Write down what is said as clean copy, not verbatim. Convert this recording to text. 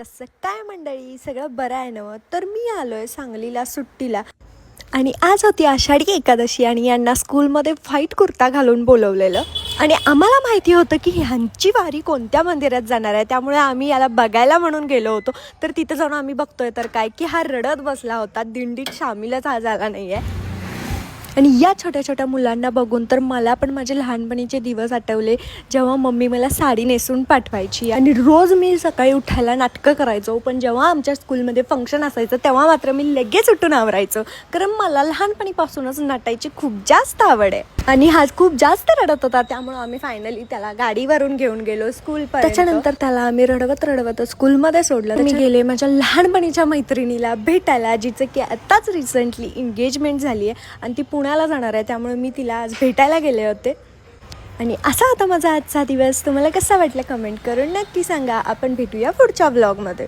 कसं काय मंडळी, सगळं बरं आहे ना? तर मी आलोय सांगलीला सुट्टीला आणि आज होती आषाढी एकादशी आणि यांना स्कूलमध्ये व्हाईट कुर्ता घालून बोलवलेलं आणि आम्हाला माहिती होतं की ह्यांची वारी कोणत्या मंदिरात जाणार आहे, त्यामुळे आम्ही याला बघायला म्हणून गेलो होतो. तर तिथं जाऊन आम्ही बघतोय तर काय की हा रडत बसला होता, दिंडीत सामीलच हा झाला नाही आहे. आणि या छोट्या छोट्या मुलांना बघून तर मला पण माझे लहानपणीचे दिवस आठवले, जेव्हा मम्मी मला साडी नेसून पाठवायची आणि रोज मी सकाळी उठायला नाटकं करायचो. पण जेव्हा आमच्या स्कूलमध्ये फंक्शन असायचं तेव्हा मात्र मी लगेच उठून आवरायचो, कारण मला लहानपणीपासूनच नटायची खूप जास्त आवड आहे. आणि हा खूप जास्त रडत होता, त्यामुळे आम्ही फायनली त्याला गाडीवरून घेऊन गेलो स्कूलपर्यंत. त्याच्यानंतर त्याला आम्ही रडवत स्कूलमध्ये सोडलं. मी गेले माझ्या लहानपणीच्या मैत्रिणीला भेटायला, जिचं की आत्ताच रिसेंटली एंगेजमेंट झाली आहे आणि ती पुण्याला जाणार आहे, त्यामुळे मी तिला आज भेटायला गेले होते. आणि असा होता माझा आजचा दिवस. तुम्हाला कसा वाटला कमेंट करून नक्की सांगा. आपण भेटूया पुढच्या व्लॉगमध्ये.